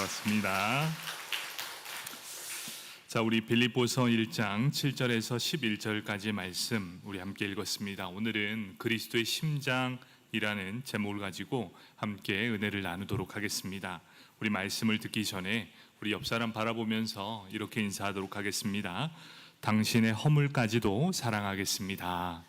반갑습니다. 자, 우리 빌립보서 1장 7절에서 11절까지의 말씀 우리 함께 읽었습니다. 오늘은 그리스도의 심장이라는 제목을 가지고 함께 은혜를 나누도록 하겠습니다. 우리 말씀을 듣기 전에 우리 옆 사람 바라보면서 이렇게 인사하도록 하겠습니다. 당신의 허물까지도 사랑하겠습니다.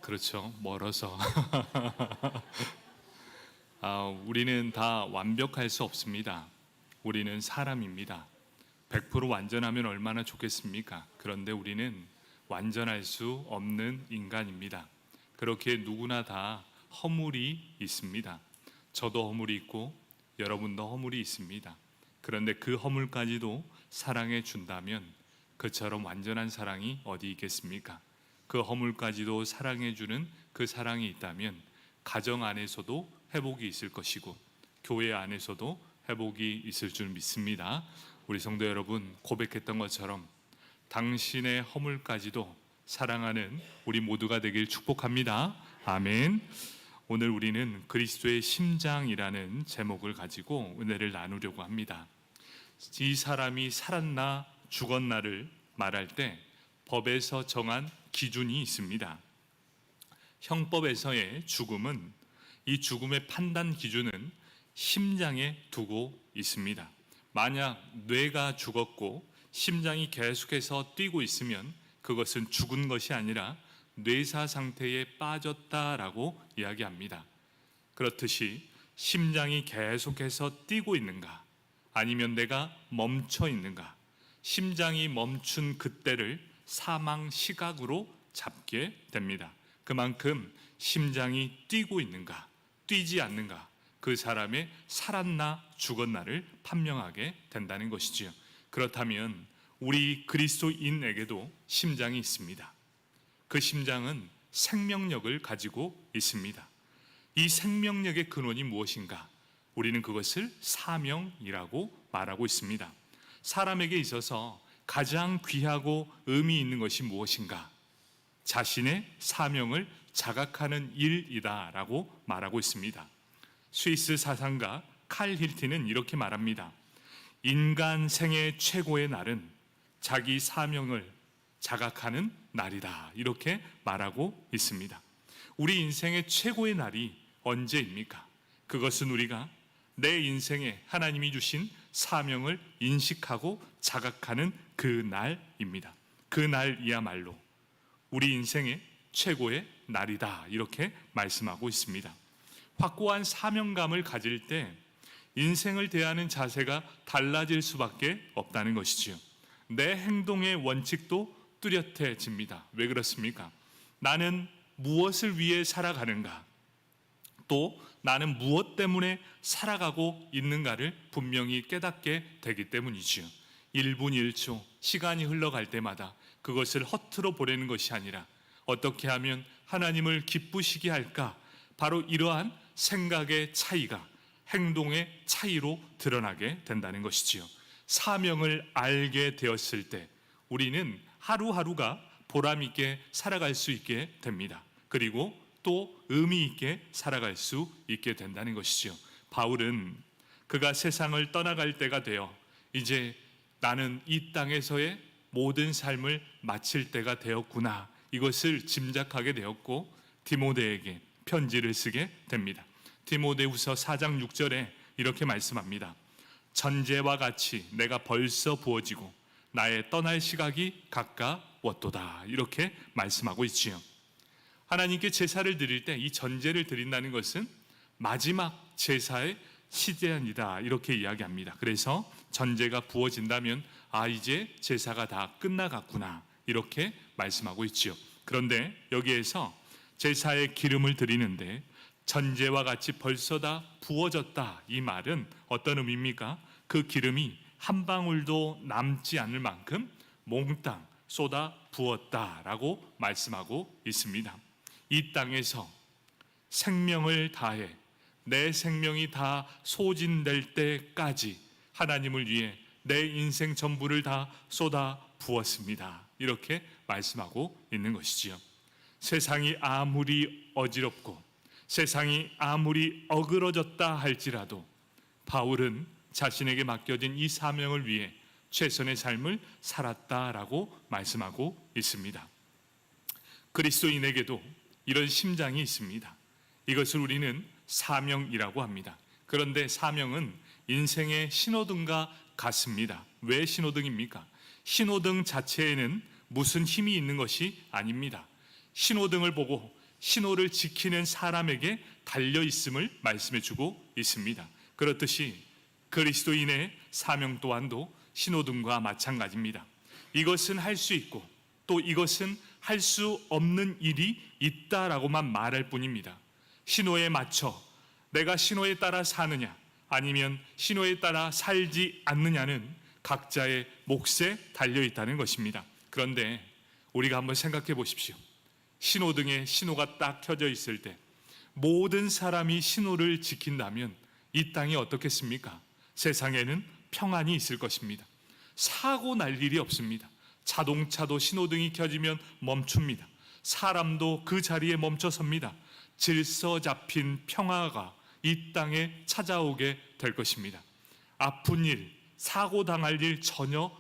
그렇죠. 멀어서 우리는 다 완벽할 수 없습니다. 우리는 사람입니다. 100% 완전하면 얼마나 좋겠습니까? 그런데 우리는 완전할 수 없는 인간입니다. 그렇게 누구나 다 허물이 있습니다. 저도 허물이 있고 여러분도 허물이 있습니다. 그런데 그 허물까지도 사랑해 준다면 그처럼 완전한 사랑이 어디 있겠습니까? 그 허물까지도 사랑해주는 그 사랑이 있다면 가정 안에서도 회복이 있을 것이고 교회 안에서도 회복이 있을 줄 믿습니다. 우리 성도 여러분, 고백했던 것처럼 당신의 허물까지도 사랑하는 우리 모두가 되길 축복합니다. 아멘. 오늘 우리는 그리스도의 심장이라는 제목을 가지고 은혜를 나누려고 합니다. 이 사람이 살았나 죽었나를 말할 때 법에서 정한 기준이 있습니다. 형법에서의 죽음은, 이 죽음의 판단 기준은 심장에 두고 있습니다. 만약 뇌가 죽었고 심장이 계속해서 뛰고 있으면 그것은 죽은 것이 아니라 뇌사 상태에 빠졌다라고 이야기합니다. 그렇듯이 심장이 계속해서 뛰고 있는가, 아니면 내가 멈춰 있는가, 심장이 멈춘 그때를 사망 시각으로 잡게 됩니다. 그만큼 심장이 뛰고 있는가, 뛰지 않는가, 그 사람의 살았나 죽었나를 판명하게 된다는 것이지요. 그렇다면 우리 그리스도인에게도 심장이 있습니다. 그 심장은 생명력을 가지고 있습니다. 이 생명력의 근원이 무엇인가? 우리는 그것을 사명이라고 말하고 있습니다. 사람에게 있어서 가장 귀하고 의미 있는 것이 무엇인가? 자신의 사명을 자각하는 일이다라고 말하고 있습니다. 스위스 사상가 칼 힐티는 이렇게 말합니다. 인간 생애 최고의 날은 자기 사명을 자각하는 날이다, 이렇게 말하고 있습니다. 우리 인생의 최고의 날이 언제입니까? 그것은 우리가 내 인생에 하나님이 주신 사명을 인식하고 자각하는 그 날입니다. 그 날이야말로 우리 인생의 최고의 날이다, 이렇게 말씀하고 있습니다. 확고한 사명감을 가질 때 인생을 대하는 자세가 달라질 수밖에 없다는 것이지요. 내 행동의 원칙도 뚜렷해집니다. 왜 그렇습니까? 나는 무엇을 위해 살아가는가? 또 나는 무엇 때문에 살아가고 있는가를 분명히 깨닫게 되기 때문이지요. 1분 1초 시간이 흘러갈 때마다 그것을 허투루 보내는 것이 아니라 어떻게 하면 하나님을 기쁘시게 할까? 바로 이러한 생각의 차이가 행동의 차이로 드러나게 된다는 것이지요. 사명을 알게 되었을 때 우리는 하루하루가 보람 있게 살아갈 수 있게 됩니다. 그리고 또 의미 있게 살아갈 수 있게 된다는 것이죠. 바울은 그가 세상을 떠나갈 때가 되어 이제 나는 이 땅에서의 모든 삶을 마칠 때가 되었구나, 이것을 짐작하게 되었고 디모데에게 편지를 쓰게 됩니다. 디모데후서 4장 6절에 이렇게 말씀합니다. 전제와 같이 내가 벌써 부어지고 나의 떠날 시각이 가까웠도다, 이렇게 말씀하고 있지요. 하나님께 제사를 드릴 때 이 전제를 드린다는 것은 마지막 제사의 시제한이다, 이렇게 이야기합니다. 그래서 전제가 부어진다면 이제 제사가 다 끝나갔구나, 이렇게 말씀하고 있지요. 그런데 여기에서 제사의 기름을 드리는데 전제와 같이 벌써 다 부어졌다, 이 말은 어떤 의미입니까? 그 기름이 한 방울도 남지 않을 만큼 몽땅 쏟아 부었다라고 말씀하고 있습니다. 이 땅에서 생명을 다해 내 생명이 다 소진될 때까지 하나님을 위해 내 인생 전부를 다 쏟아 부었습니다, 이렇게 말씀하고 있는 것이지요. 세상이 아무리 어지럽고 세상이 아무리 어그러졌다 할지라도 바울은 자신에게 맡겨진 이 사명을 위해 최선의 삶을 살았다라고 말씀하고 있습니다. 그리스도인에게도 이런 심장이 있습니다. 이것을 우리는 사명이라고 합니다. 그런데 사명은 인생의 신호등과 같습니다. 왜 신호등입니까? 신호등 자체에는 무슨 힘이 있는 것이 아닙니다. 신호등을 보고 신호를 지키는 사람에게 달려 있음을 말씀해 주고 있습니다. 그렇듯이 그리스도인의 사명 또한도 신호등과 마찬가지입니다. 이것은 할 수 있고 또 이것은 할 수 없는 일이 있다라고만 말할 뿐입니다. 신호에 맞춰 내가 신호에 따라 사느냐 아니면 신호에 따라 살지 않느냐는 각자의 몫에 달려 있다는 것입니다. 그런데 우리가 한번 생각해 보십시오. 신호등에 신호가 딱 켜져 있을 때 모든 사람이 신호를 지킨다면 이 땅이 어떻겠습니까? 세상에는 평안이 있을 것입니다. 사고 날 일이 없습니다. 자동차도 신호등이 켜지면 멈춥니다. 사람도 그 자리에 멈춰섭니다. 질서 잡힌 평화가 이 땅에 찾아오게 될 것입니다. 아픈 일, 사고 당할 일 전혀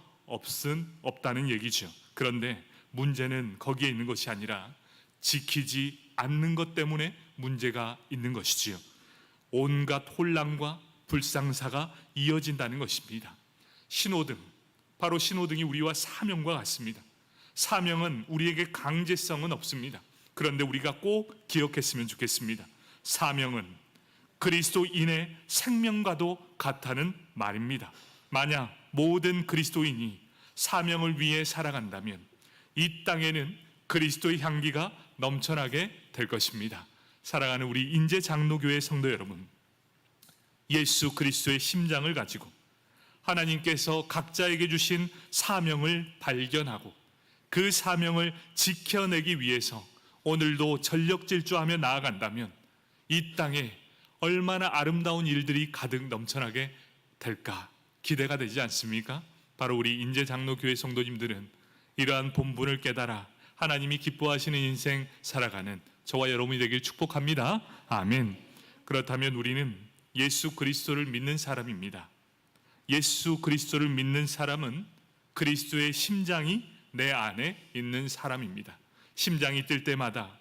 없다는 얘기죠. 그런데 문제는 거기에 있는 것이 아니라 지키지 않는 것 때문에 문제가 있는 것이지요. 온갖 혼란과 불상사가 이어진다는 것입니다. 신호등, 바로 신호등이 우리와 사명과 같습니다. 사명은 우리에게 강제성은 없습니다. 그런데 우리가 꼭 기억했으면 좋겠습니다. 사명은 그리스도인의 생명과도 같다는 말입니다. 만약 모든 그리스도인이 사명을 위해 살아간다면 이 땅에는 그리스도의 향기가 넘쳐나게 될 것입니다. 사랑하는 우리 인제장로교회 성도 여러분, 예수 그리스도의 심장을 가지고 하나님께서 각자에게 주신 사명을 발견하고 그 사명을 지켜내기 위해서 오늘도 전력질주하며 나아간다면 이 땅에 얼마나 아름다운 일들이 가득 넘쳐나게 될까 기대가 되지 않습니까? 바로 우리 인제장로교회 성도님들은 이러한 본분을 깨달아 하나님이 기뻐하시는 인생 살아가는 저와 여러분이 되길 축복합니다. 아멘. 그렇다면 우리는 예수 그리스도를 믿는 사람입니다. 예수 그리스도를 믿는 사람은 그리스도의 심장이 내 안에 있는 사람입니다. 심장이 뛸 때마다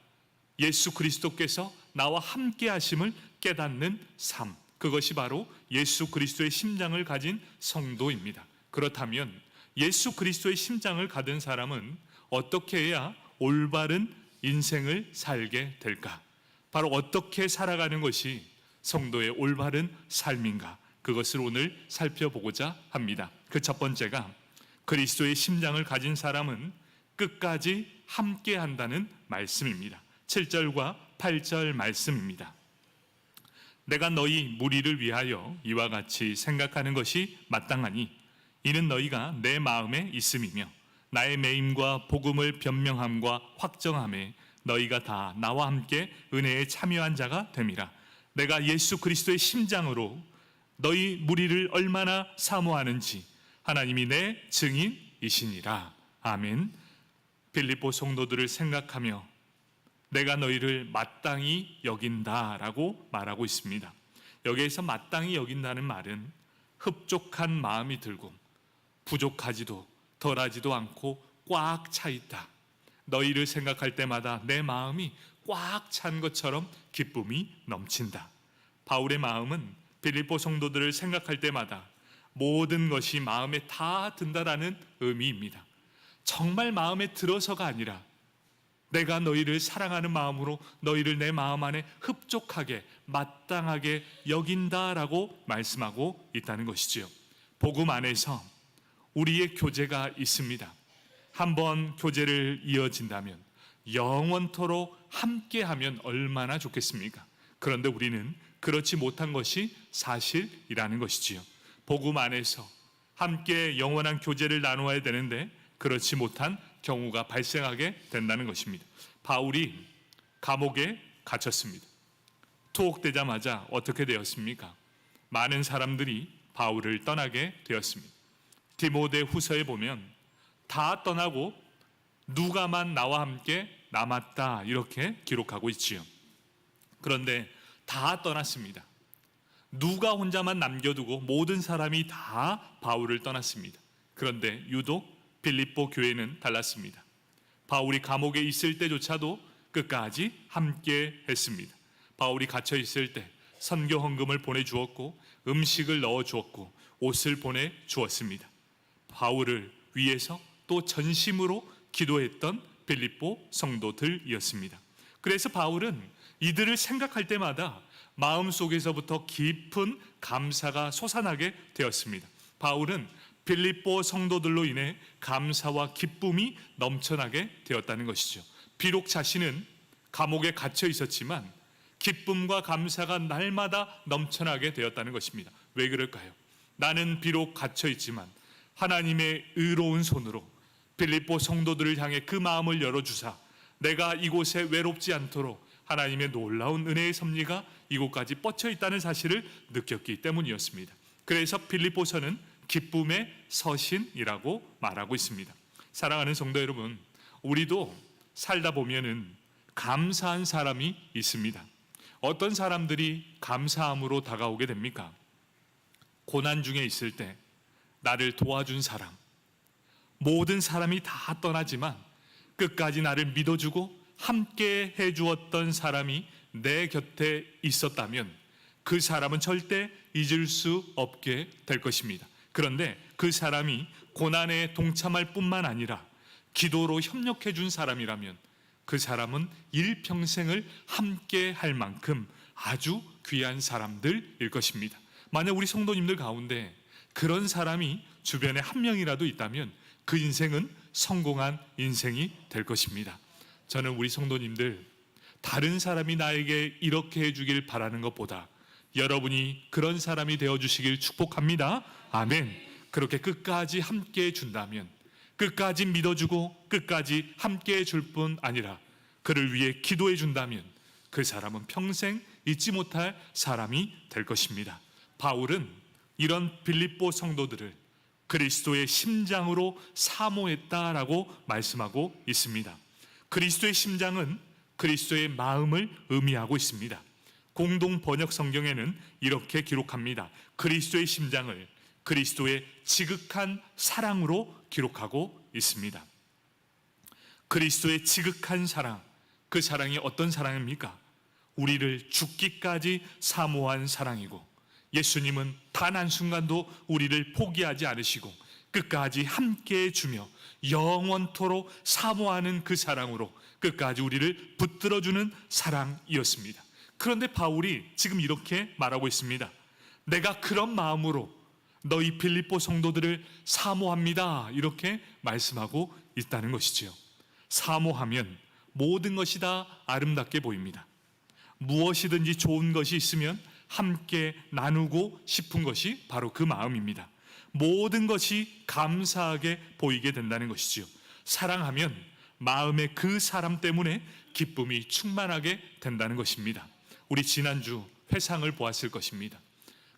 예수 그리스도께서 나와 함께 하심을 깨닫는 삶, 그것이 바로 예수 그리스도의 심장을 가진 성도입니다. 그렇다면 예수 그리스도의 심장을 가진 사람은 어떻게 해야 올바른 인생을 살게 될까? 바로 어떻게 살아가는 것이 성도의 올바른 삶인가? 그것을 오늘 살펴보고자 합니다. 그 첫 번째가 그리스도의 심장을 가진 사람은 끝까지 함께 한다는 말씀입니다. 7절과 8절 말씀입니다. 내가 너희 무리를 위하여 이와 같이 생각하는 것이 마땅하니 이는 너희가 내 마음에 있음이며 나의 매임과 복음을 변명함과 확정함에 너희가 다 나와 함께 은혜에 참여한 자가 됨이라. 내가 예수 그리스도의 심장으로 너희 무리를 얼마나 사모하는지 하나님이 내 증인이시니라. 아멘. 빌립보 성도들을 생각하며 내가 너희를 마땅히 여긴다라고 말하고 있습니다. 여기에서 마땅히 여긴다는 말은 흡족한 마음이 들고 부족하지도 덜하지도 않고 꽉 차 있다. 너희를 생각할 때마다 내 마음이 꽉 찬 것처럼 기쁨이 넘친다. 바울의 마음은 빌립보 성도들을 생각할 때마다 모든 것이 마음에 다 든다라는 의미입니다. 정말 마음에 들어서가 아니라 내가 너희를 사랑하는 마음으로 너희를 내 마음 안에 흡족하게 마땅하게 여긴다라고 말씀하고 있다는 것이지요. 복음 안에서 우리의 교제가 있습니다. 한번 교제를 이어진다면 영원토록 함께하면 얼마나 좋겠습니까? 그런데 우리는 그렇지 못한 것이 사실이라는 것이지요. 복음 안에서 함께 영원한 교제를 나누어야 되는데 그렇지 못한 경우가 발생하게 된다는 것입니다. 바울이 감옥에 갇혔습니다. 투옥되자마자 어떻게 되었습니까? 많은 사람들이 바울을 떠나게 되었습니다. 디모데 후서에 보면 다 떠나고 누가만 나와 함께 남았다 이렇게 기록하고 있지요. 그런데 다 떠났습니다. 누가 혼자만 남겨두고 모든 사람이 다 바울을 떠났습니다. 그런데 유독 빌립보 교회는 달랐습니다. 바울이 감옥에 있을 때조차도 끝까지 함께 했습니다. 바울이 갇혀 있을 때 선교 헌금을 보내주었고 음식을 넣어주었고 옷을 보내주었습니다. 바울을 위해서 또 전심으로 기도했던 빌립보 성도들이었습니다. 그래서 바울은 이들을 생각할 때마다 마음속에서부터 깊은 감사가 솟아나게 되었습니다. 바울은 빌립보 성도들로 인해 감사와 기쁨이 넘쳐나게 되었다는 것이죠. 비록 자신은 감옥에 갇혀 있었지만 기쁨과 감사가 날마다 넘쳐나게 되었다는 것입니다. 왜 그럴까요? 나는 비록 갇혀 있지만 하나님의 의로운 손으로 빌립보 성도들을 향해 그 마음을 열어주사 내가 이곳에 외롭지 않도록 하나님의 놀라운 은혜의 섭리가 이곳까지 뻗쳐 있다는 사실을 느꼈기 때문이었습니다. 그래서 빌립보서는 기쁨의 서신이라고 말하고 있습니다. 사랑하는 성도 여러분, 우리도 살다 보면은 감사한 사람이 있습니다. 어떤 사람들이 감사함으로 다가오게 됩니까? 고난 중에 있을 때 나를 도와준 사람, 모든 사람이 다 떠나지만 끝까지 나를 믿어주고 함께 해주었던 사람이 내 곁에 있었다면 그 사람은 절대 잊을 수 없게 될 것입니다. 그런데 그 사람이 고난에 동참할 뿐만 아니라 기도로 협력해 준 사람이라면 그 사람은 일평생을 함께 할 만큼 아주 귀한 사람들일 것입니다. 만약 우리 성도님들 가운데 그런 사람이 주변에 한 명이라도 있다면 그 인생은 성공한 인생이 될 것입니다. 저는 우리 성도님들 다른 사람이 나에게 이렇게 해주길 바라는 것보다 여러분이 그런 사람이 되어주시길 축복합니다. 아멘. 그렇게 끝까지 함께 해준다면, 끝까지 믿어주고 끝까지 함께 해줄 뿐 아니라 그를 위해 기도해 준다면 그 사람은 평생 잊지 못할 사람이 될 것입니다. 바울은 이런 빌립보 성도들을 그리스도의 심장으로 사모했다라고 말씀하고 있습니다. 그리스도의 심장은 그리스도의 마음을 의미하고 있습니다. 공동 번역 성경에는 이렇게 기록합니다. 그리스도의 심장을 그리스도의 지극한 사랑으로 기록하고 있습니다. 그리스도의 지극한 사랑, 그 사랑이 어떤 사랑입니까? 우리를 죽기까지 사모한 사랑이고, 예수님은 단 한순간도 우리를 포기하지 않으시고 끝까지 함께 해주며 영원토록 사모하는 그 사랑으로 끝까지 우리를 붙들어주는 사랑이었습니다. 그런데 바울이 지금 이렇게 말하고 있습니다. 내가 그런 마음으로 너희 빌립보 성도들을 사모합니다. 이렇게 말씀하고 있다는 것이지요. 사모하면 모든 것이 다 아름답게 보입니다. 무엇이든지 좋은 것이 있으면 함께 나누고 싶은 것이 바로 그 마음입니다. 모든 것이 감사하게 보이게 된다는 것이지요. 사랑하면 마음에 그 사람 때문에 기쁨이 충만하게 된다는 것입니다. 우리 지난주 회상을 보았을 것입니다.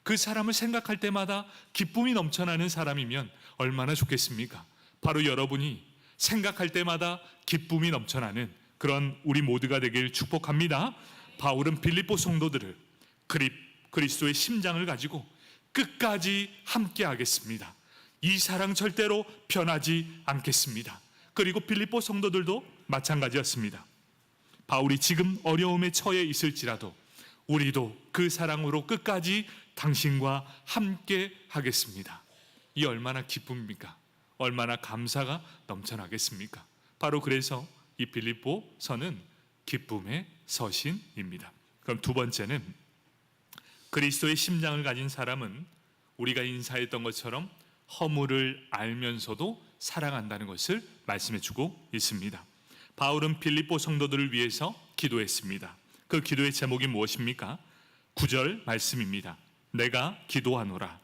그 사람을 생각할 때마다 기쁨이 넘쳐나는 사람이면 얼마나 좋겠습니까? 바로 여러분이 생각할 때마다 기쁨이 넘쳐나는 그런 우리 모두가 되길 축복합니다. 바울은 빌립보 성도들을 그리스도의 심장을 가지고 끝까지 함께 하겠습니다. 이 사랑 절대로 변하지 않겠습니다. 그리고 빌립보 성도들도 마찬가지였습니다. 바울이 지금 어려움에 처해 있을지라도 우리도 그 사랑으로 끝까지 당신과 함께 하겠습니다. 이 얼마나 기쁨입니까? 얼마나 감사가 넘쳐나겠습니까? 바로 그래서 이 빌립보서는 기쁨의 서신입니다. 그럼 두 번째는 그리스도의 심장을 가진 사람은 우리가 인사했던 것처럼 허물을 알면서도 사랑한다는 것을 말씀해 주고 있습니다. 바울은 빌립보 성도들을 위해서 기도했습니다. 그 기도의 제목이 무엇입니까? 9절 말씀입니다. 내가 기도하노라.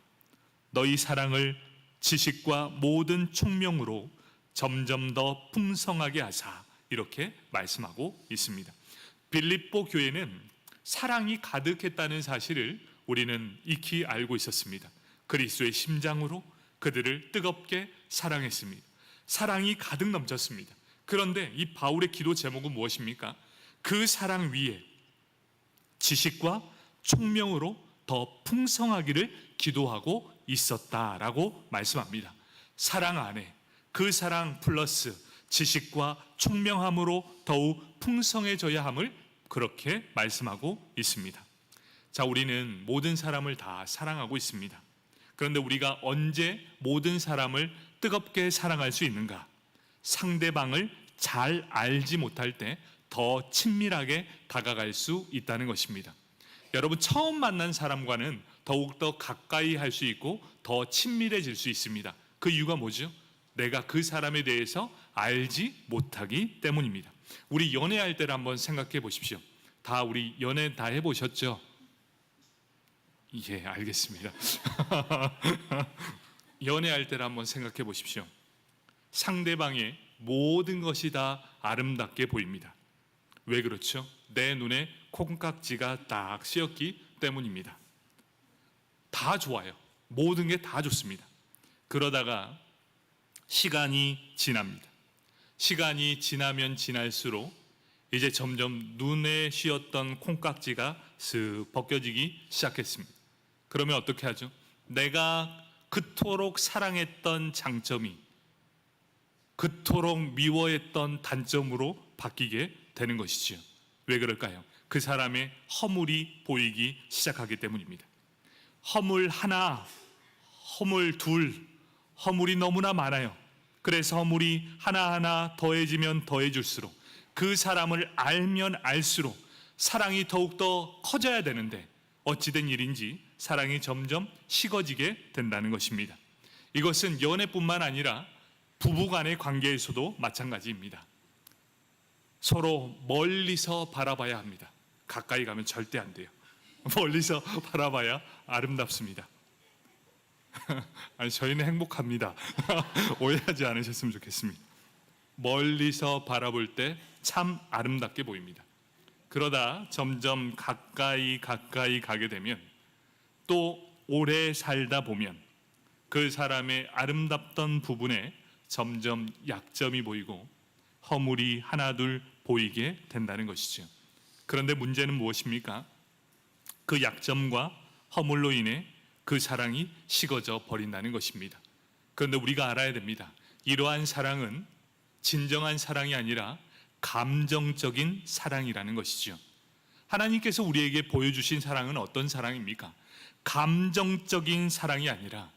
너희 사랑을 지식과 모든 총명으로 점점 더 풍성하게 하사. 이렇게 말씀하고 있습니다. 빌립보 교회는 사랑이 가득했다는 사실을 우리는 익히 알고 있었습니다. 그리스도의 심장으로 그들을 뜨겁게 사랑했습니다. 사랑이 가득 넘쳤습니다. 그런데 이 바울의 기도 제목은 무엇입니까? 그 사랑 위에 지식과 총명으로 더 풍성하기를 기도하고 있었다라고 말씀합니다. 사랑 안에 그 사랑 플러스 지식과 총명함으로 더욱 풍성해져야 함을 그렇게 말씀하고 있습니다. 자, 우리는 모든 사람을 다 사랑하고 있습니다. 그런데 우리가 언제 모든 사람을 뜨겁게 사랑할 수 있는가? 상대방을 잘 알지 못할 때 더 친밀하게 다가갈 수 있다는 것입니다. 여러분, 처음 만난 사람과는 더욱더 가까이 할 수 있고 더 친밀해질 수 있습니다. 그 이유가 뭐죠? 내가 그 사람에 대해서 알지 못하기 때문입니다. 우리 연애할 때를 한번 생각해 보십시오. 다 우리 연애 다 해보셨죠? 예, 알겠습니다. 연애할 때를 한번 생각해 보십시오. 상대방의 모든 것이 다 아름답게 보입니다. 왜 그렇죠? 내 눈에 콩깍지가 딱 씌었기 때문입니다. 다 좋아요. 모든 게 다 좋습니다. 그러다가 시간이 지납니다. 시간이 지나면 지날수록 이제 점점 눈에 씌었던 콩깍지가 슥 벗겨지기 시작했습니다. 그러면 어떻게 하죠? 내가 그토록 사랑했던 장점이 그토록 미워했던 단점으로 바뀌게 되는 것이지요. 왜 그럴까요? 그 사람의 허물이 보이기 시작하기 때문입니다. 허물 하나, 허물 둘, 허물이 너무나 많아요. 그래서 허물이 하나하나 더해지면 더해질수록 그 사람을 알면 알수록 사랑이 더욱더 커져야 되는데 어찌된 일인지 사랑이 점점 식어지게 된다는 것입니다. 이것은 연애뿐만 아니라 부부간의 관계에서도 마찬가지입니다. 서로 멀리서 바라봐야 합니다. 가까이 가면 절대 안 돼요. 멀리서 바라봐야 아름답습니다. 아니, 저희는 행복합니다. 오해하지 않으셨으면 좋겠습니다. 멀리서 바라볼 때 참 아름답게 보입니다. 그러다 점점 가까이 가게 되면 또 오래 살다 보면 그 사람의 아름답던 부분에 점점 약점이 보이고 허물이 하나둘 보이게 된다는 것이죠. 그런데 문제는 무엇입니까? 그 약점과 허물로 인해 그 사랑이 식어져 버린다는 것입니다. 그런데 우리가 알아야 됩니다. 이러한 사랑은 진정한 사랑이 아니라 감정적인 사랑이라는 것이죠. 하나님께서 우리에게 보여주신 사랑은 어떤 사랑입니까? 감정적인 사랑이 아니라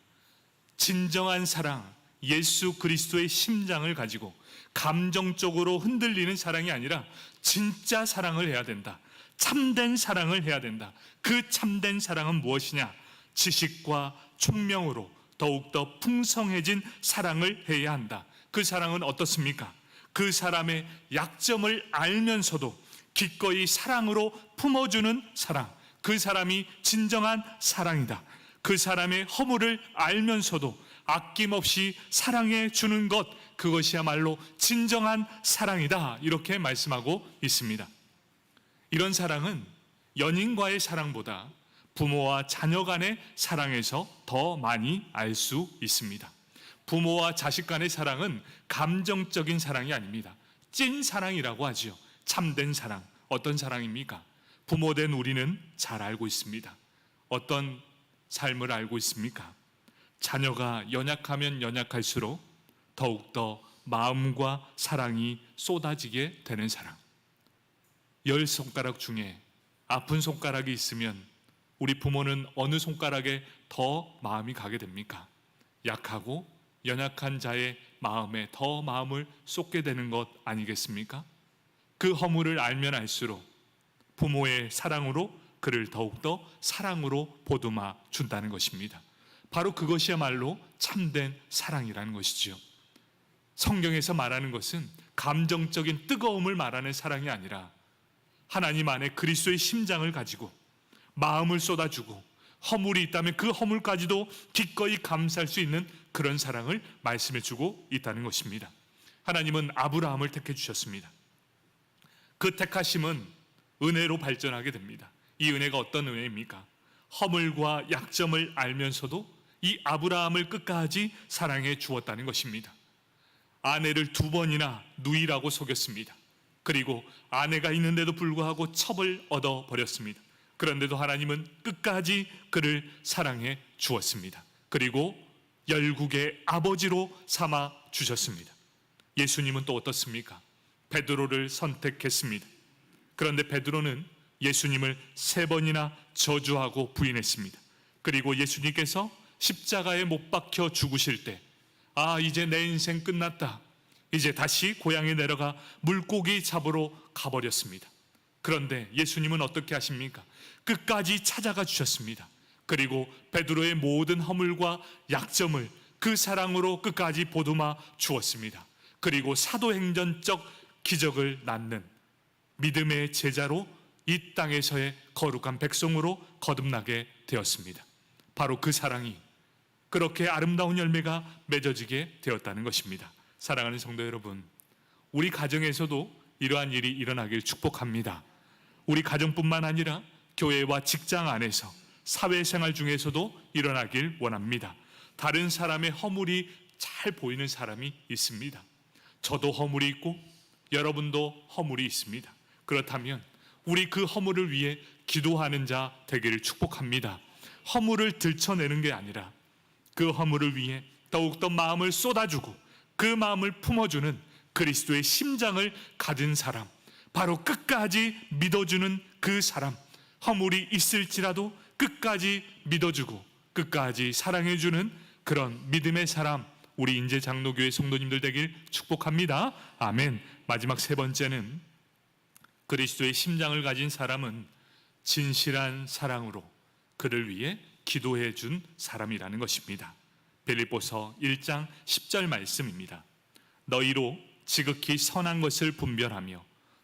진정한 사랑, 예수 그리스도의 심장을 가지고 감정적으로 흔들리는 사랑이 아니라 진짜 사랑을 해야 된다. 참된 사랑을 해야 된다. 그 참된 사랑은 무엇이냐? 지식과 총명으로 더욱더 풍성해진 사랑을 해야 한다. 그 사랑은 어떻습니까? 그 사람의 약점을 알면서도 기꺼이 사랑으로 품어주는 사랑. 그 사람이 진정한 사랑이다. 그 사람의 허물을 알면서도 아낌없이 사랑해 주는 것, 그것이야말로 진정한 사랑이다. 이렇게 말씀하고 있습니다. 이런 사랑은 연인과의 사랑보다 부모와 자녀 간의 사랑에서 더 많이 알 수 있습니다. 부모와 자식 간의 사랑은 감정적인 사랑이 아닙니다. 찐 사랑이라고 하지요. 참된 사랑. 어떤 사랑입니까? 부모된 우리는 잘 알고 있습니다. 어떤 삶을 알고 있습니까? 자녀가 연약하면 연약할수록 더욱더 마음과 사랑이 쏟아지게 되는 사랑. 10손가락 중에 아픈 손가락이 있으면 우리 부모는 어느 손가락에 더 마음이 가게 됩니까? 약하고 연약한 자의 마음에 더 마음을 쏟게 되는 것 아니겠습니까? 그 허물을 알면 알수록 부모의 사랑으로 그를 더욱더 사랑으로 보듬어 준다는 것입니다. 바로 그것이야말로 참된 사랑이라는 것이지요. 성경에서 말하는 것은 감정적인 뜨거움을 말하는 사랑이 아니라 하나님 안에 그리스도의 심장을 가지고 마음을 쏟아주고 허물이 있다면 그 허물까지도 기꺼이 감사할 수 있는 그런 사랑을 말씀해 주고 있다는 것입니다. 하나님은 아브라함을 택해 주셨습니다. 그 택하심은 은혜로 발전하게 됩니다. 이 은혜가 어떤 은혜입니까? 허물과 약점을 알면서도 이 아브라함을 끝까지 사랑해 주었다는 것입니다. 아내를 2번이나 누이라고 속였습니다. 그리고 아내가 있는데도 불구하고 첩을 얻어버렸습니다. 그런데도 하나님은 끝까지 그를 사랑해 주었습니다. 그리고 열국의 아버지로 삼아 주셨습니다. 예수님은 또 어떻습니까? 베드로를 선택했습니다. 그런데 베드로는 예수님을 3번이나 저주하고 부인했습니다. 그리고 예수님께서 십자가에 못 박혀 죽으실 때, 이제 내 인생 끝났다, 이제 다시 고향에 내려가 물고기 잡으러 가버렸습니다. 그런데 예수님은 어떻게 하십니까? 끝까지 찾아가 주셨습니다. 그리고 베드로의 모든 허물과 약점을 그 사랑으로 끝까지 보듬어 주었습니다. 그리고 사도행전적 기적을 낳는 믿음의 제자로 이 땅에서의 거룩한 백성으로 거듭나게 되었습니다. 바로 그 사랑이 그렇게 아름다운 열매가 맺어지게 되었다는 것입니다. 사랑하는 성도 여러분, 우리 가정에서도 이러한 일이 일어나길 축복합니다. 우리 가정뿐만 아니라 교회와 직장 안에서 사회생활 중에서도 일어나길 원합니다. 다른 사람의 허물이 잘 보이는 사람이 있습니다. 저도 허물이 있고 여러분도 허물이 있습니다. 그렇다면 우리 그 허물을 위해 기도하는 자 되기를 축복합니다. 허물을 들춰내는 게 아니라 그 허물을 위해 더욱더 마음을 쏟아주고 그 마음을 품어주는 그리스도의 심장을 가진 사람, 바로 끝까지 믿어주는 그 사람, 허물이 있을지라도 끝까지 믿어주고 끝까지 사랑해주는 그런 믿음의 사람, 우리 인제 장로교회 성도님들 되길 축복합니다. 아멘. 마지막 3번째는 그리스도의 심장을 가진 사람은 진실한 사랑으로 그를 위해 기도해 준 사람이라는 것입니다. 빌립보서 1장 10절 말씀입니다. 너희로 지극히 선한 것을 분별하며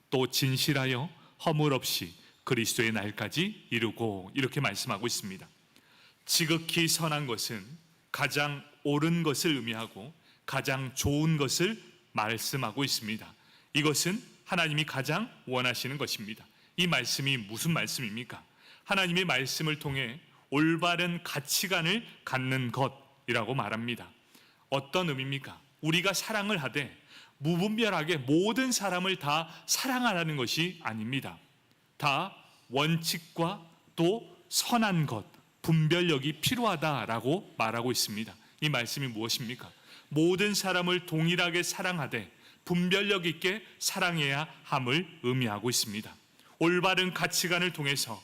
또 진실하여 허물 없이 그리스도의 날까지 이루고, 이렇게 말씀하고 있습니다. 지극히 선한 것은 가장 옳은 것을 의미하고 가장 좋은 것을 말씀하고 있습니다. 이것은 하나님이 가장 원하시는 것입니다. 이 말씀이 무슨 말씀입니까? 하나님의 말씀을 통해 올바른 가치관을 갖는 것이라고 말합니다. 어떤 의미입니까? 우리가 사랑을 하되 무분별하게 모든 사람을 다 사랑하라는 것이 아닙니다. 다 원칙과 또 선한 것, 분별력이 필요하다라고 말하고 있습니다. 이 말씀이 무엇입니까? 모든 사람을 동일하게 사랑하되 분별력 있게 사랑해야 함을 의미하고 있습니다. 올바른 가치관을 통해서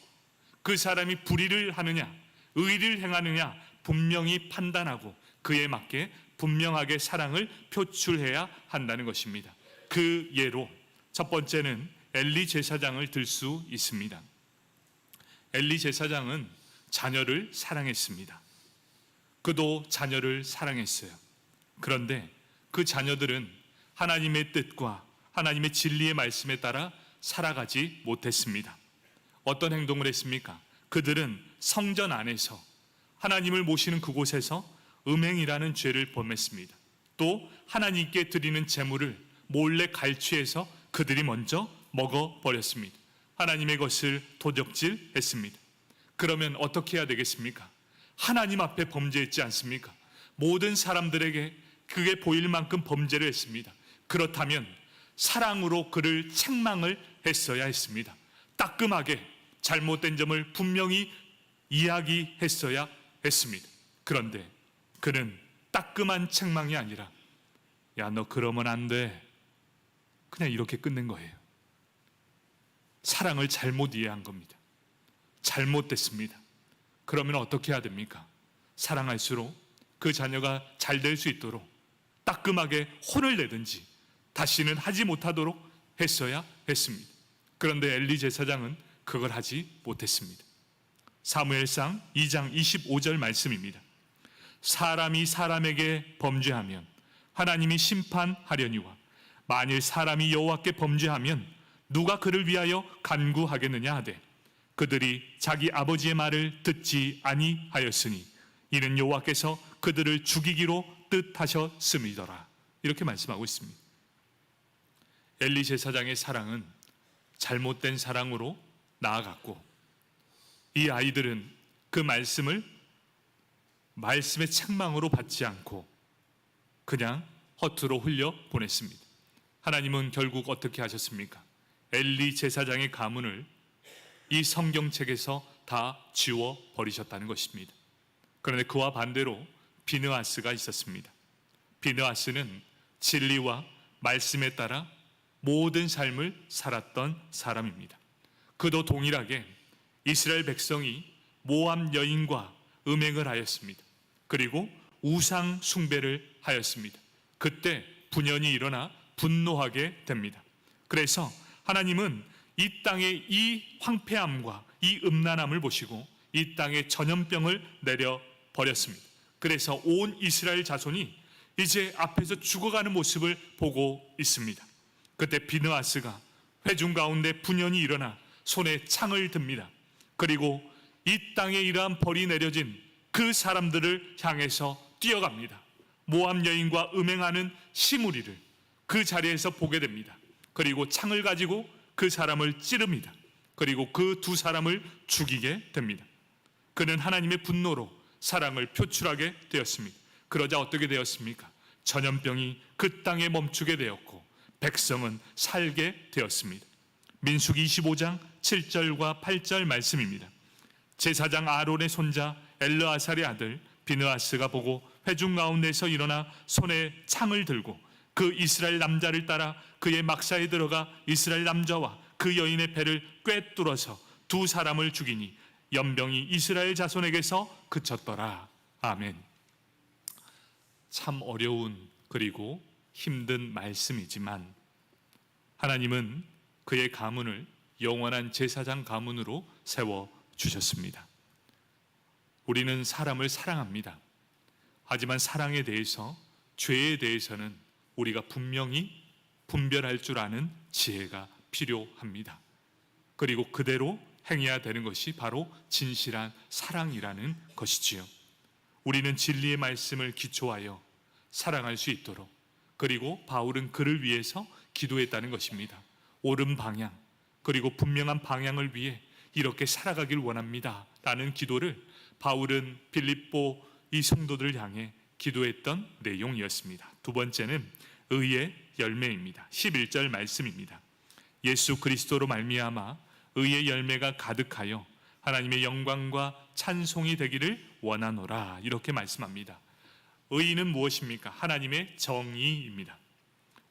그 사람이 불의를 하느냐 의를 행하느냐 분명히 판단하고 그에 맞게 분명하게 사랑을 표출해야 한다는 것입니다. 그 예로 첫 번째는 엘리 제사장을 들 수 있습니다. 엘리 제사장은 자녀를 사랑했습니다. 그도 자녀를 사랑했어요. 그런데 그 자녀들은 하나님의 뜻과 하나님의 진리의 말씀에 따라 살아가지 못했습니다. 어떤 행동을 했습니까? 그들은 성전 안에서 하나님을 모시는 그곳에서 음행이라는 죄를 범했습니다. 또 하나님께 드리는 제물을 몰래 갈취해서 그들이 먼저 먹어버렸습니다. 하나님의 것을 도적질했습니다. 그러면 어떻게 해야 되겠습니까? 하나님 앞에 범죄했지 않습니까? 모든 사람들에게 그게 보일 만큼 범죄를 했습니다. 그렇다면 사랑으로 그를 책망을 했어야 했습니다. 따끔하게 잘못된 점을 분명히 이야기했어야 했습니다. 그런데 그는 따끔한 책망이 아니라 야, 너 그러면 안 돼, 그냥 이렇게 끝낸 거예요. 사랑을 잘못 이해한 겁니다. 잘못됐습니다. 그러면 어떻게 해야 됩니까? 사랑할수록 그 자녀가 잘 될 수 있도록 따끔하게 혼을 내든지 다시는 하지 못하도록 했어야 했습니다. 그런데 엘리 제사장은 그걸 하지 못했습니다. 사무엘상 2장 25절 말씀입니다. 사람이 사람에게 범죄하면 하나님이 심판하려니와 만일 사람이 여호와께 범죄하면 누가 그를 위하여 간구하겠느냐 하되 그들이 자기 아버지의 말을 듣지 아니하였으니 이는 여호와께서 그들을 죽이기로 뜻하셨음이더라. 이렇게 말씀하고 있습니다. 엘리 제사장의 사랑은 잘못된 사랑으로 나아갔고 이 아이들은 그 말씀을 말씀의 책망으로 받지 않고 그냥 허투루 흘려 보냈습니다. 하나님은 결국 어떻게 하셨습니까? 엘리 제사장의 가문을 이 성경책에서 다 지워 버리셨다는 것입니다. 그런데 그와 반대로 비느하스가 있었습니다. 비느하스는 진리와 말씀에 따라 모든 삶을 살았던 사람입니다. 그도 동일하게 이스라엘 백성이 모압 여인과 음행을 하였습니다. 그리고 우상 숭배를 하였습니다. 그때 분연이 일어나 분노하게 됩니다. 그래서 하나님은 이 땅의 이 황폐함과 이 음란함을 보시고 이 땅에 전염병을 내려 버렸습니다. 그래서 온 이스라엘 자손이 이제 앞에서 죽어가는 모습을 보고 있습니다. 그때 비느하스가 회중 가운데 분연이 일어나 손에 창을 듭니다. 그리고 이 땅에 이러한 벌이 내려진 그 사람들을 향해서 뛰어갑니다. 모압 여인과 음행하는 시므리를 그 자리에서 보게 됩니다. 그리고 창을 가지고 그 사람을 찌릅니다. 그리고 그 두 사람을 죽이게 됩니다. 그는 하나님의 분노로 사랑을 표출하게 되었습니다. 그러자 어떻게 되었습니까? 전염병이 그 땅에 멈추게 되었고 백성은 살게 되었습니다. 민수기 25장 7절과 8절 말씀입니다. 제사장 아론의 손자 엘르아살의 아들 비느하스가 보고 회중 가운데서 일어나 손에 창을 들고 그 이스라엘 남자를 따라 그의 막사에 들어가 이스라엘 남자와 그 여인의 배를 꿰뚫어서 두 사람을 죽이니 연병이 이스라엘 자손에게서 그쳤더라. 아멘. 참 어려운 그리고 힘든 말씀이지만 하나님은 그의 가문을 영원한 제사장 가문으로 세워주셨습니다. 우리는 사람을 사랑합니다. 하지만 사랑에 대해서, 죄에 대해서는 우리가 분명히 분별할 줄 아는 지혜가 필요합니다. 그리고 그대로 행해야 되는 것이 바로 진실한 사랑이라는 것이지요. 우리는 진리의 말씀을 기초하여 사랑할 수 있도록, 그리고 바울은 그를 위해서 기도했다는 것입니다. 옳은 방향, 그리고 분명한 방향을 위해 이렇게 살아가길 원합니다 라는 기도를 바울은 빌립보 이 성도들을 향해 기도했던 내용이었습니다. 두 번째는 의의 열매입니다. 11절 말씀입니다. 예수 그리스도로 말미암아 의의 열매가 가득하여 하나님의 영광과 찬송이 되기를 원하노라, 이렇게 말씀합니다. 의는 무엇입니까? 하나님의 정의입니다.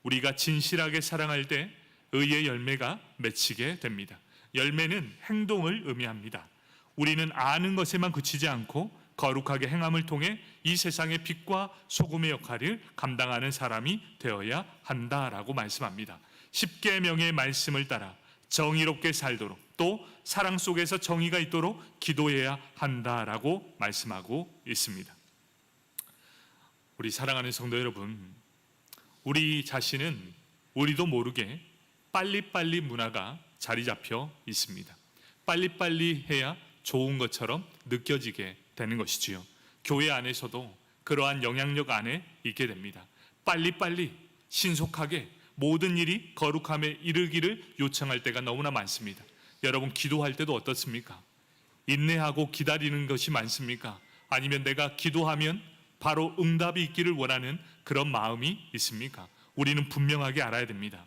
우리가 진실하게 사랑할 때 의의 열매가 맺히게 됩니다. 열매는 행동을 의미합니다. 우리는 아는 것에만 그치지 않고 거룩하게 행함을 통해 이 세상의 빛과 소금의 역할을 감당하는 사람이 되어야 한다라고 말씀합니다. 십계명의 말씀을 따라 정의롭게 살도록, 또 사랑 속에서 정의가 있도록 기도해야 한다라고 말씀하고 있습니다. 우리 사랑하는 성도 여러분, 우리 자신은 우리도 모르게 빨리빨리 문화가 자리 잡혀 있습니다. 빨리빨리 해야 좋은 것처럼 느껴지게 되는 것이지요. 교회 안에서도 그러한 영향력 안에 있게 됩니다. 빨리빨리 신속하게 모든 일이 거룩함에 이르기를 요청할 때가 너무나 많습니다. 여러분, 기도할 때도 어떻습니까? 인내하고 기다리는 것이 많습니까? 아니면 내가 기도하면 바로 응답이 있기를 원하는 그런 마음이 있습니까? 우리는 분명하게 알아야 됩니다.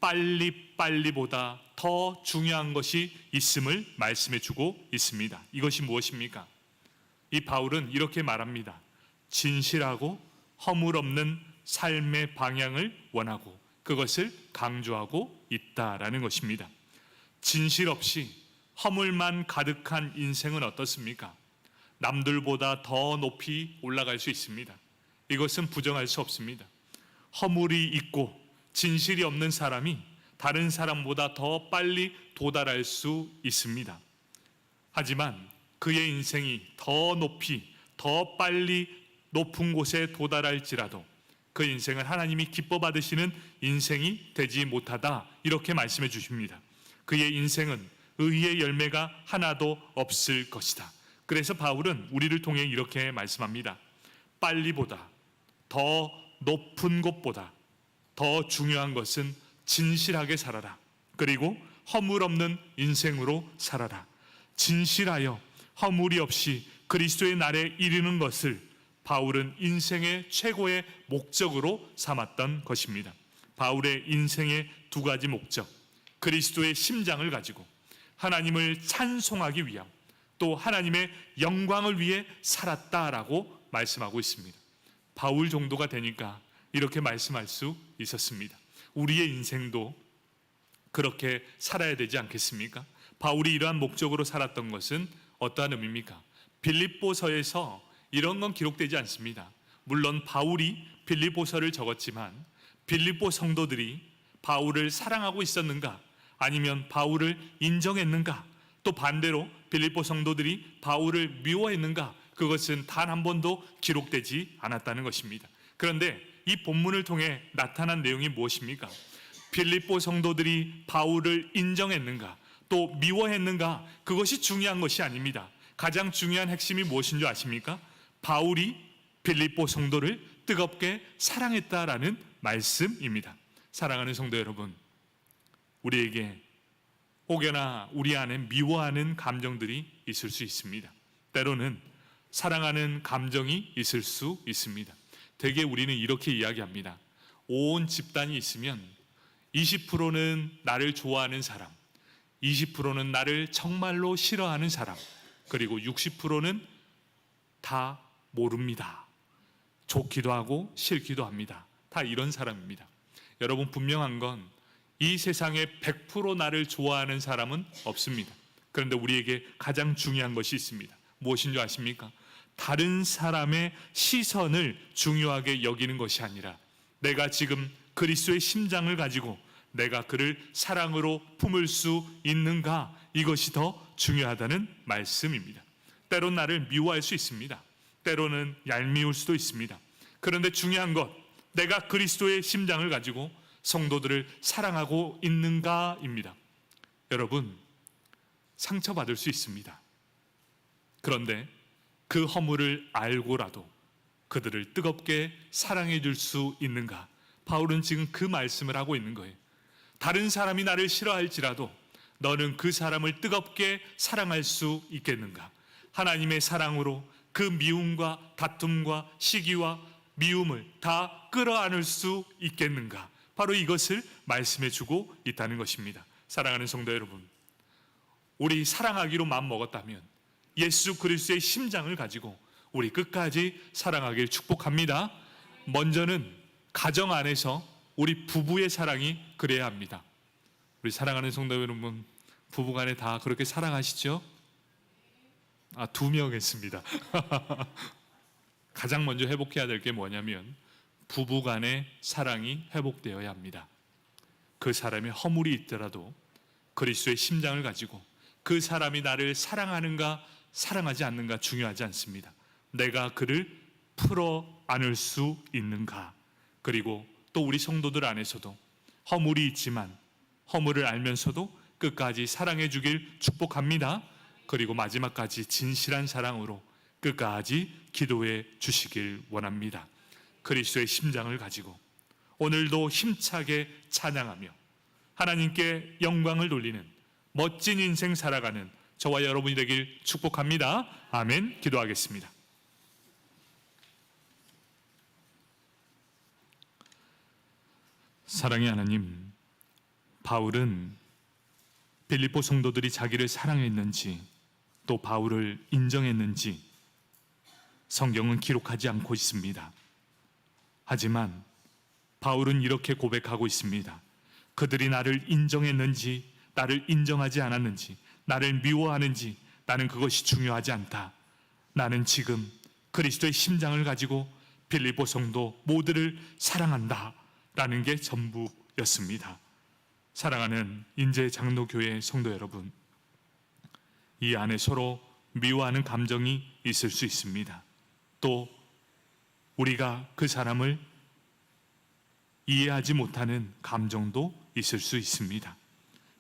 빨리빨리보다 더 중요한 것이 있음을 말씀해 주고 있습니다. 이것이 무엇입니까? 이 바울은 이렇게 말합니다. 진실하고 허물 없는 삶의 방향을 원하고 그것을 강조하고 있다라는 것입니다. 진실 없이 허물만 가득한 인생은 어떻습니까? 남들보다 더 높이 올라갈 수 있습니다. 이것은 부정할 수 없습니다. 허물이 있고 진실이 없는 사람이 다른 사람보다 더 빨리 도달할 수 있습니다. 하지만 그의 인생이 더 높이, 더 빨리 높은 곳에 도달할지라도 그 인생을 하나님이 기뻐 받으시는 인생이 되지 못하다, 이렇게 말씀해 주십니다. 그의 인생은 의의 열매가 하나도 없을 것이다. 그래서 바울은 우리를 통해 이렇게 말씀합니다. 빨리보다, 더 높은 곳보다 더 중요한 것은 진실하게 살아라. 그리고 허물 없는 인생으로 살아라. 진실하여 허물이 없이 그리스도의 날에 이르는 것을 바울은 인생의 최고의 목적으로 삼았던 것입니다. 바울의 인생의 두 가지 목적, 그리스도의 심장을 가지고 하나님을 찬송하기 위함, 또 하나님의 영광을 위해 살았다라고 말씀하고 있습니다. 바울 정도가 되니까 이렇게 말씀할 수 있었습니다. 우리의 인생도 그렇게 살아야 되지 않겠습니까? 바울이 이러한 목적으로 살았던 것은 어떠한 의미입니까? 빌립보서에서 이런 건 기록되지 않습니다. 물론 바울이 빌립보서를 적었지만 빌립보 성도들이 바울을 사랑하고 있었는가? 아니면 바울을 인정했는가? 또 반대로 빌립보 성도들이 바울을 미워했는가? 그것은 단 한 번도 기록되지 않았다는 것입니다. 그런데 이 본문을 통해 나타난 내용이 무엇입니까? 빌립보 성도들이 바울을 인정했는가? 또 미워했는가? 그것이 중요한 것이 아닙니다. 가장 중요한 핵심이 무엇인 줄 아십니까? 바울이 빌립보 성도를 뜨겁게 사랑했다라는 말씀입니다. 사랑하는 성도 여러분, 우리에게 혹여나 우리 안에 미워하는 감정들이 있을 수 있습니다. 때로는 사랑하는 감정이 있을 수 있습니다. 대개 우리는 이렇게 이야기합니다. 온 집단이 있으면 20%는 나를 좋아하는 사람, 20%는 나를 정말로 싫어하는 사람, 그리고 60%는 다 모릅니다. 좋기도 하고 싫기도 합니다. 다 이런 사람입니다. 여러분, 분명한 건 이 세상에 100% 나를 좋아하는 사람은 없습니다. 그런데 우리에게 가장 중요한 것이 있습니다. 무엇인 줄 아십니까? 다른 사람의 시선을 중요하게 여기는 것이 아니라 내가 지금 그리스도의 심장을 가지고 내가 그를 사랑으로 품을 수 있는가, 이것이 더 중요하다는 말씀입니다. 때론 나를 미워할 수 있습니다. 때로는 얄미울 수도 있습니다. 그런데 중요한 것, 내가 그리스도의 심장을 가지고 성도들을 사랑하고 있는가입니다. 여러분, 상처받을 수 있습니다. 그런데 그 허물을 알고라도 그들을 뜨겁게 사랑해 줄 수 있는가? 바울은 지금 그 말씀을 하고 있는 거예요. 다른 사람이 나를 싫어할지라도 너는 그 사람을 뜨겁게 사랑할 수 있겠는가? 하나님의 사랑으로 그 미움과 다툼과 시기와 미움을 다 끌어안을 수 있겠는가? 바로 이것을 말씀해 주고 있다는 것입니다. 사랑하는 성도 여러분, 우리 사랑하기로 마음먹었다면 예수 그리스도의 심장을 가지고 우리 끝까지 사랑하길 축복합니다. 먼저는 가정 안에서 우리 부부의 사랑이 그래야 합니다. 우리 사랑하는 성도 여러분, 부부간에 다 그렇게 사랑하시죠? 2명 했습니다. 가장 먼저 회복해야 될 게 뭐냐면 부부간의 사랑이 회복되어야 합니다. 그 사람의 허물이 있더라도 그리스도의 심장을 가지고 그 사람이 나를 사랑하는가 사랑하지 않는가 중요하지 않습니다. 내가 그를 풀어 안을 수 있는가. 그리고 또 우리 성도들 안에서도 허물이 있지만 허물을 알면서도 끝까지 사랑해 주길 축복합니다. 그리고 마지막까지 진실한 사랑으로 끝까지 기도해 주시길 원합니다. 그리스도의 심장을 가지고 오늘도 힘차게 찬양하며 하나님께 영광을 돌리는 멋진 인생 살아가는 저와 여러분이 되길 축복합니다. 아멘. 기도하겠습니다. 사랑의 하나님, 바울은 빌립보 성도들이 자기를 사랑했는지 또 바울을 인정했는지 성경은 기록하지 않고 있습니다. 하지만 바울은 이렇게 고백하고 있습니다. 그들이 나를 인정했는지 나를 인정하지 않았는지 나를 미워하는지 나는 그것이 중요하지 않다. 나는 지금 그리스도의 심장을 가지고 빌립보 성도 모두를 사랑한다 라는 게 전부였습니다. 사랑하는 인제 장로교회 성도 여러분, 이 안에 서로 미워하는 감정이 있을 수 있습니다. 또 우리가 그 사람을 이해하지 못하는 감정도 있을 수 있습니다.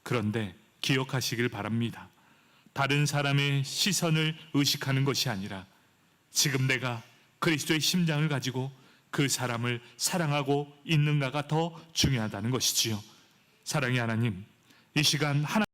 그런데 기억하시길 바랍니다. 다른 사람의 시선을 의식하는 것이 아니라 지금 내가 그리스도의 심장을 가지고 그 사람을 사랑하고 있는가가 더 중요하다는 것이지요. 사랑의 하나님, 이 시간 하나님